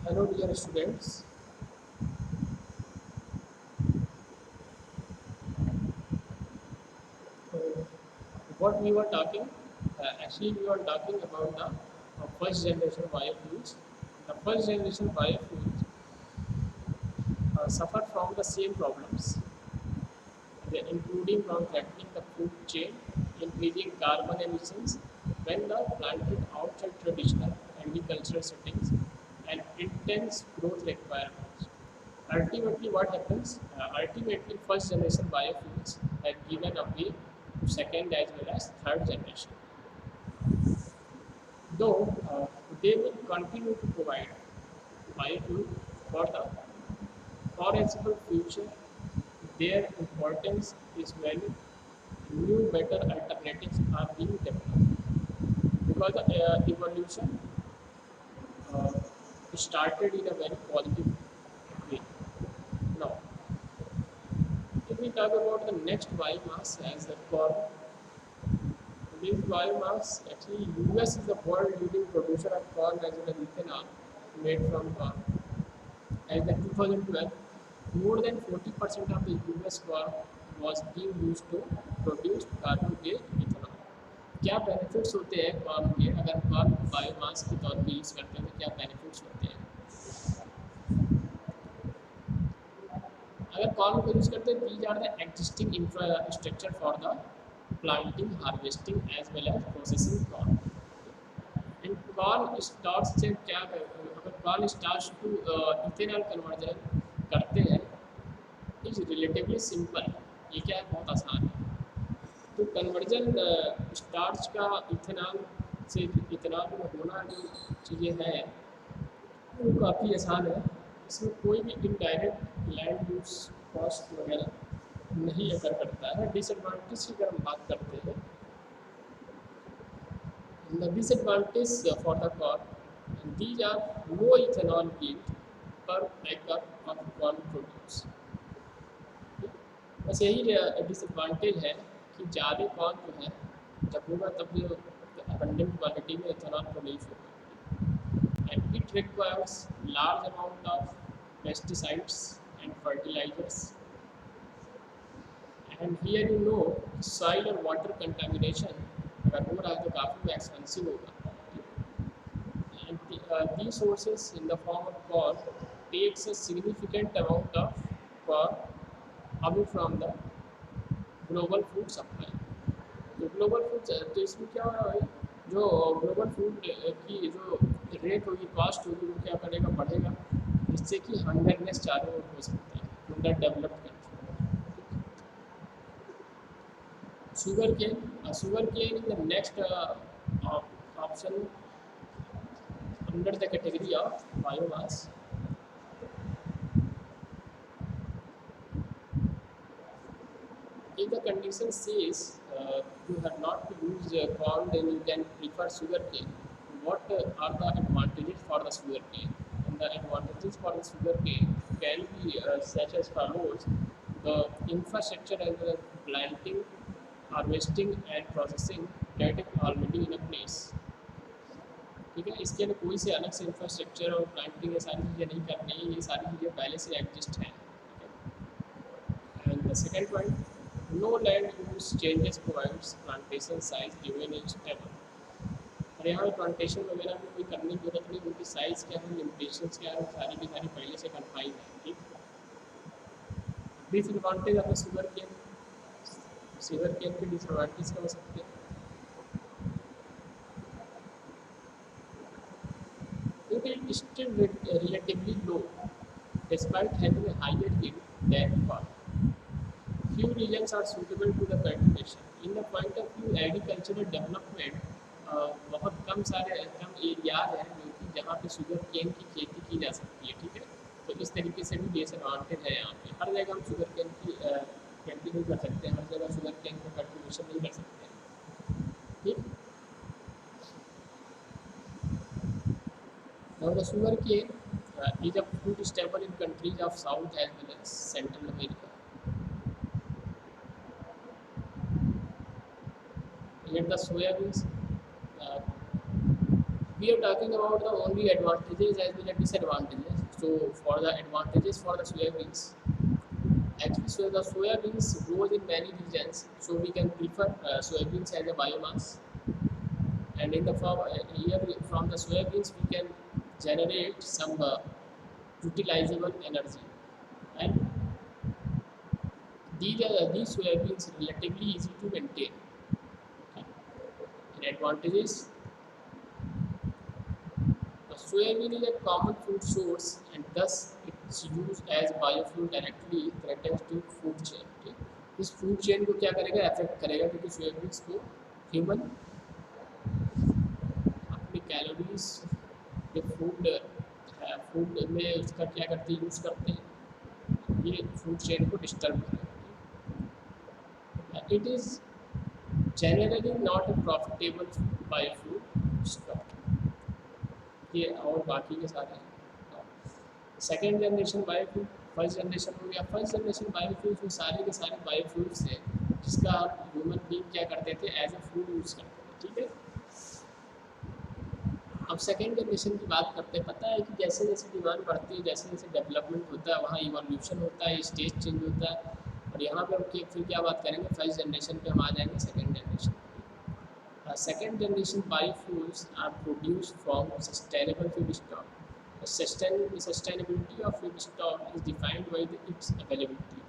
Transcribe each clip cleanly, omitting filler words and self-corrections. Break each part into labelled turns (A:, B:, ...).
A: Hello dear students. Uh, what we were talking, actually we were talking about the first generation biofuels. The first generation biofuels suffer from the same problems, including from threatening the food chain, increasing carbon emissions when they are planted outside traditional agricultural settings, and intense growth requirements. Ultimately, what happens? Ultimately, first generation biofuels have given a way to second as well as third generation. Though they will continue to provide biofuel for the foreseeable future, their importance is when new better alternatives are being developed. Because the evolution uh, started in a very positive way. Now, if we talk about the next biomass as the corn, this biomass actually US is the world leading producer of corn as well as ethanol made from corn. As the 2012, more than 40% of the US corn was being used to produce carbon based ethanol. क्या benefits होते हैं corn के अगर corn को biomass के तौर पे use करते हैं तो क्या बेनिफिट्स होते हैं अगर कॉर्न को यूज़ करते हैं these are the existing infrastructure for the planting harvesting as well as processing corn and corn starch से क्या अगर corn starch to ethanol conversion करते हैं इज रिलेटिवली सिंपल ये क्या है बहुत आसान है तो कन्वर्जन स्टार्च का इथेनॉल से इथेनॉल में होना जो चीज़ें हैं वो काफ़ी आसान है इसमें कोई भी इनडायरेक्ट लैंड यूज कॉस्ट वगैरह नहीं अगर करता है डिसएडवांटेज की अगर हम बात करते हैं the disadvantage for the corn these are low ethanol yield per acre of corn produce बस यही डिसएडवांटेज है कि ज़्यादा कॉर्न जो है जब होगा तब जो अबंडेंट क्वालिटी में इथेनॉल प्रोड्यूस होगा and it requires large amount of pesticides and fertilizers and here you know soil और वाटर कंटामिनेशन अगर हो रहा है तो काफ़ी एक्सपेंसिव होगा and these sources in the form of corn takes a significant amount of corn away from the global food supply तो global food तो इसमें क्या हो रहा है जो ग्लोबल फूड की जो रेट होगी कॉस्ट होगी वो क्या करेगा बढ़ेगा जिससे कि हंगरनेस चारों ओर हो सकता है in the developed country sugar cane in the next option under the category of biomass if the condition says you have not to use corn, then you can prefer sugarcane. What are the advantages for the sugarcane? And the advantages for the sugarcane can be such as follows: the infrastructure as well as planting, harvesting, and processing that is already in a place. ठीक है इसके लिए कोई से अलग से infrastructure और planting ये सारी चीज़ें नहीं करनी है ये सारी चीज़ें पहले से एग्जिस्ट हैं and the second point no land use changes provides plantation size remain stable और यहाँ पे प्लांटेशन वगैरह में कोई करने की जरूरत नहीं उनकी साइज़ क्या है लिमिटेशंस क्या है सारी की सारी पहले से कन्फाइंड है ठीक डिसएडवांटेज ऑफ शुगर केन के डिसएडवांटेज क्या हो सकते हैं it is still relatively low despite having a higher yield than corn. Few regions are suitable to the cultivation. In the point of view agricultural development, बहुत कम areas हैं जो कि जहाँ पे शुगर केन की खेती की जा सकती है ठीक है तो इस तरीके से भी डिसएडवांटेज है यहाँ पे हर जगह हम शुगर केन की खेती नहीं कर सकते हर जगह शुगर केन का कल्टिवेशन नहीं कर सकते ठीक now the sugar cane is a fruit staple in countries of South as well as Central America. Yet the soya beans uh, we are talking about the only advantages as well as disadvantages. So for the advantages for the soybeans, actually, so the soybeans grows in many regions, so we can prefer soybeans as a biomass. And in the form here from the soybeans we can generate some utilizable energy. And these soybeans relatively easy to maintain. Okay. And advantages: the soybean is a common food source and thus its use as biofuel directly threatens to food chain. Okay. इस food chain को क्या करेगा, affect करेगा, क्योंकि soya beans को human अपनी calories जो food में उसका क्या करते हैं, यूज़ करते हैं, ये फूड चेन को डिस्टर्ब करेगा. It is generally not a profitable biofuel stock. ये और बाकी के सारे हैं. Second generation biofuel, first generation हो गया. फर्स्ट जनरेशन बायोफ्यूल्स में सारे के सारे बायोफ्यूल्स थे जिसका हम ह्यूमन बींग क्या करते थे, एज अ फूड यूज़ करते थे. ठीक है. अब सेकेंड जनरेशन की बात करते हैं. पता है कि जैसे जैसे डिमांड बढ़ती है, जैसे जैसे डेवलपमेंट होता है, वहाँ इवोल्यूशन होता है, स्टेज चेंज होता है. और यहाँ पे हम फिर क्या बात करेंगे, फर्स्ट जनरेशन पे हम आ जाएंगे second generation. Second generation biofuels are produced from sustainable feedstock. The sustainability of feedstock is defined by its availability,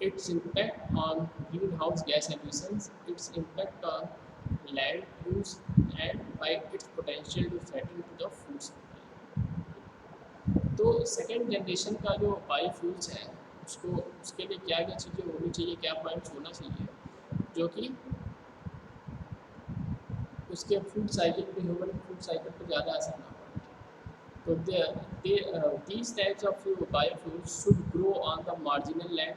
A: its impact on greenhouse gas emissions, its impact on land use, and by its potential to threaten to the food supply. तो second generation का जो biofuels है उसको उसके लिए क्या क्या चीज़ें होनी चाहिए, क्या पॉइंट्स होना चाहिए जो कि उसके फूड साइकिल पे, ह्यूमन फूड साइकिल पे ज़्यादा असर ना पड़े. तो these types of biofuels should grow on the marginal land,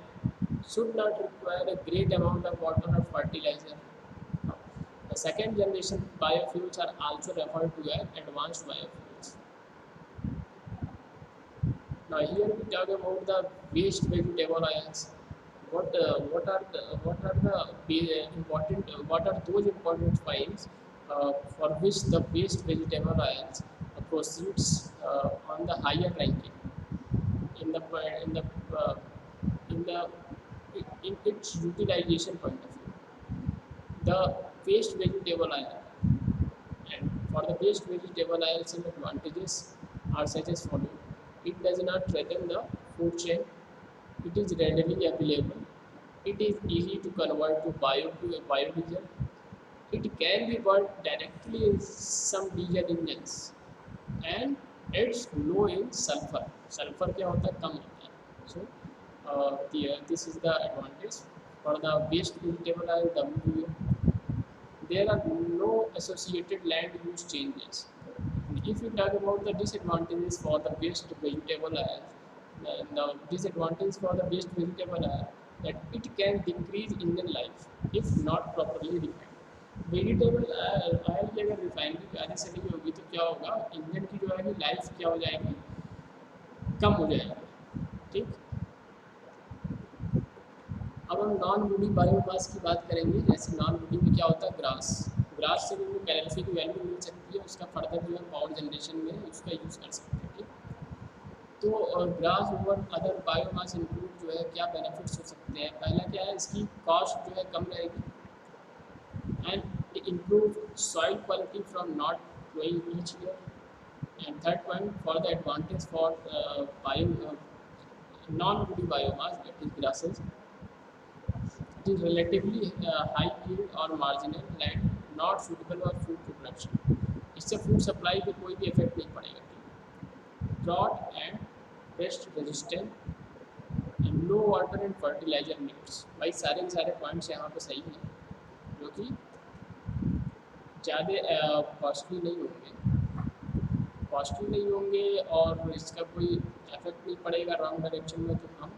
A: should not require a great amount of water or fertilizer. The second generation biofuels are also referred to as advanced biofuels. Now here we talk about the waste vegetable oils. What are the important what are those important points for which the waste vegetable oils proceeds on the higher ranking in the in the uh, in the in its utilization point of view. The waste vegetable oil, and for the waste vegetable oil, some advantages are such as follow. It does not threaten the food chain. It is readily available. It is easy to convert to a biodiesel. It can be burned directly in some diesel engines, and it's low in sulfur. Sulfur क्या होता है, कम होता है. So this is the advantage for the waste vegetable oil WVO. There are no associated land use changes. If you talk about the disadvantages for the waste vegetable oil, the disadvantage for the waste vegetable oil that it can decrease engine life if not properly refined. Vegetable oil की अगर refinery ज़्यादा से नहीं होगी तो क्या होगा, engine की जो है लाइफ क्या हो जाएगी, कम हो जाएगी. ठीक. अब हम नॉन वुडी बायोमास की बात करेंगे. जैसे नॉन वुडी में क्या होता है, ग्रास से भी कैलोरीफिक वैल्यू मिल सकती है, उसका फर्दर जो है पावर जनरेशन में उसका यूज़ कर सकते हैं. ठीक. तो grass over other biomass include जो है क्या बेनिफिट्स हो सकते हैं. पहला क्या है, इसकी कॉस्ट जो है कम रहेगी, and improve soil quality from not growing each year. And third point, for the advantage for non-woody biomass, that is grasses, it is relatively high yield or marginal land not suitable for food production. इससे food supply पे कोई भी effect नहीं पड़ेगा. Drought and pest resistant and low water and fertilizer needs. भाई सारे के सारे पॉइंट्स यहाँ पे सही हैं जो कि ज़्यादा कॉस्टली नहीं होंगे और इसका कोई इफेक्ट नहीं पड़ेगा रॉन्ग डायरेक्शन में. तो हम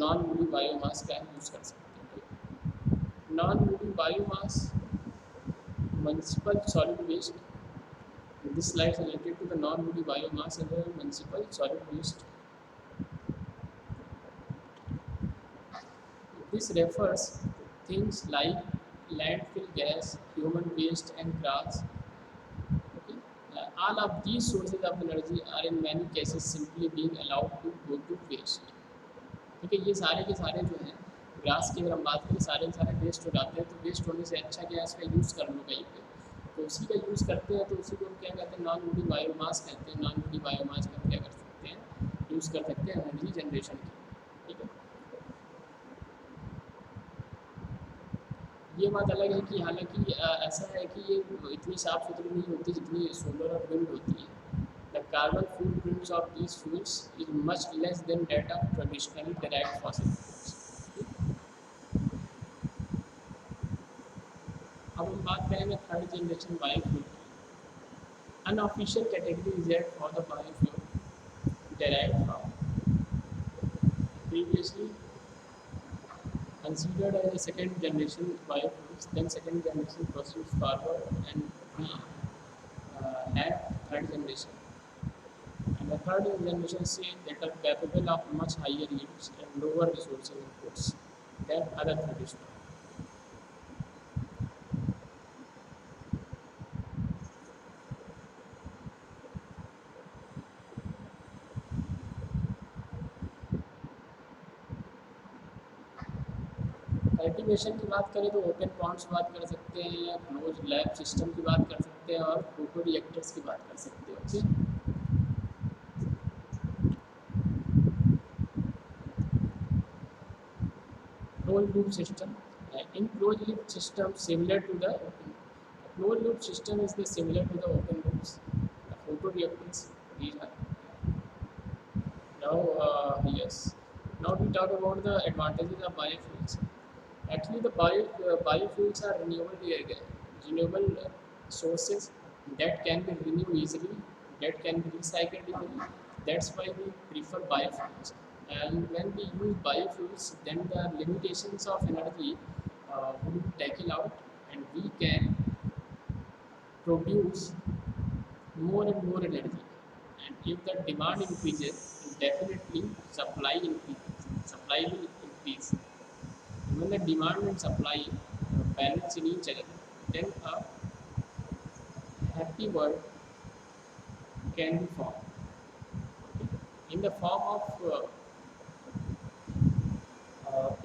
A: नॉन वुडी बायोमास का यूज़ कर सकते हैं. Non woody biomass municipal solid waste. This slide is related to the non-woody biomass and the municipal solid waste. This refers to things like landfill gas, human waste, and grass. Okay. All of these sources of energy are in many cases simply being allowed to go to waste. ठीक है, ये सारे के सारे जो हैं grass की अगर हम बात करें सारे के सारे वेस्ट हो जाते हैं, तो वेस्ट होने से अच्छा क्या है इसका यूज़ कर लो कहीं पे, तो उसी का यूज़ करते हैं, तो उसी को हम क्या कहते हैं नॉन वुडी बायोमास कहते हैं। नॉन वुडी बायोमास का हम क्या कर सकते हैं यूज़ कर सकते हैं एनर्जी जनरेशन की। ठीक है, ये बात अलग है कि हालांकि ऐसा है कि ये इतनी साफ़ सुथरी नहीं होती जितनी सोलर और विंड होती है। The carbon footprints of these fuels is much less than that of traditionally derived fossil fuels। अब हम बात करेंगे थर्ड जनरेशन बायोफ्यूल की। Unofficial category is that for the biofuel derived from previously considered as a second generation biofuels, then second generation proceeds forward and we have third generation. And the third generation say that are capable of much higher yields and lower resources inputs than other traditional. Cultivation की बात करें तो open Pond's की बात कर सकते हैं या क्लोज लैब सिस्टम की बात कर सकते हैं और फोटो रिएक्टर्स की बात कर सकते हैं। Okay, closed loop system. In closed loop system similar to the open. Closed loop system is the similar to the open loops. The photoreactors these are. Now yes. Now we talk about the advantages of biofuels. Actually, the biofuels are renewable sources that can be renewed easily, that can be recycled easily. That's why we prefer biofuels. And when we use biofuels, then the limitations of energy will be taken out, and we can produce more and more energy. And if the demand increases, definitely supply increases. Supply will increase. When the demand and supply balance in each other, then a happy world can be formed. In the form of,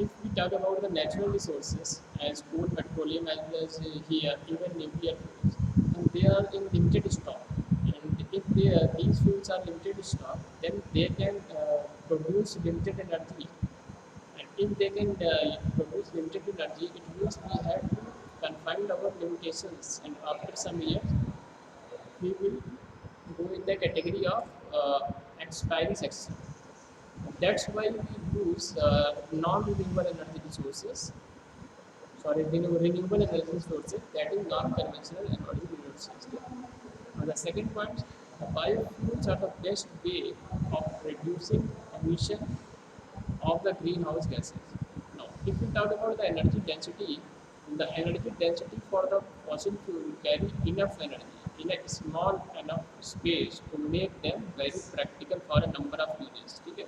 A: if we talk about the natural resources as coal, petroleum, as well as here even nuclear fuels, and they are in limited stock. And if these fuels are limited stock, then they can produce limited energy. And if they can produce limited energy, it means we have to confine our limitations, and after some years, we will go in the category of expiry section. That's why we use non-renewable energy resources. Sorry, renewable energy sources, that is non-conventional energy resources. And the second point, the biofuels are the best way of reducing emission of the greenhouse gases. Now, if we talk about the energy density for the fossil fuel will carry enough energy in a small enough space to make them very practical for a number of uses। ठीक है,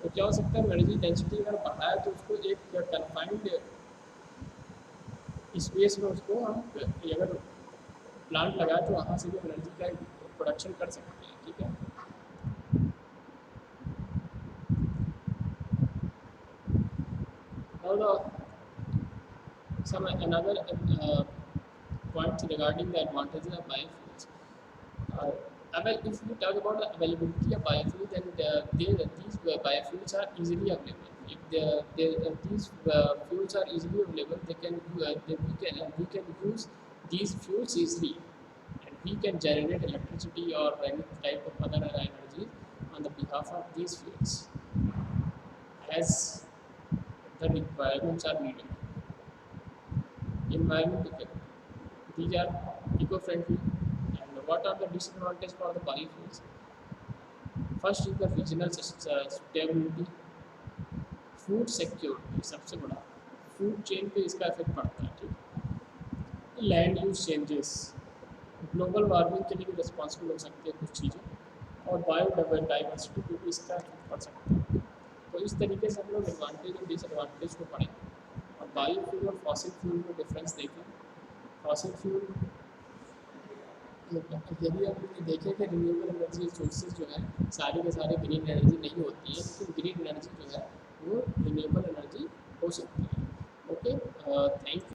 A: तो क्या हो सकता है energy density अगर बढ़ाए तो उसको एक कन्फाइंड स्पेस में उसको हम अगर प्लांट लगाए तो वहाँ से भी एनर्जी का प्रोडक्शन कर सकते हैं। ठीक है, और some another points regarding the advantages of biofuels. Uh, well, if we talk about the availability of biofuels, then these biofuels are easily available. If these fuels are easily available, we can use these fuels easily, and we can generate electricity or any type of other energy on the behalf of these fuels as the requirements are needed. Environment effect. These are eco-friendly. And what are the disadvantages for the biofuels? First is the regional stability, food security सबसे बड़ा, food chain पे इसका effect पड़ता है। ठीक, land use changes, global warming के लिए भी रिस्पॉन्सिबल हो सकती है कुछ चीज़ें, और बायोडाइवर्सिटी पे भी इसका इफेक्ट पड़ सकता है। तो इस तरीके से हम लोग एडवांटेज और डिसएडवांटेज को पढ़ें और बायोफ्यूल और फॉसिल फ्यूल में डिफरेंस देखें। फॉसिल फ्यूल यदि हम देखें कि रिन्यूएबल एनर्जी सोर्सेज जो है सारे के सारे ग्रीन एनर्जी नहीं होती है, लेकिन ग्रीन एनर्जी जो है वो रिन्यूएबल एनर्जी हो सकती है। Okay, thank you.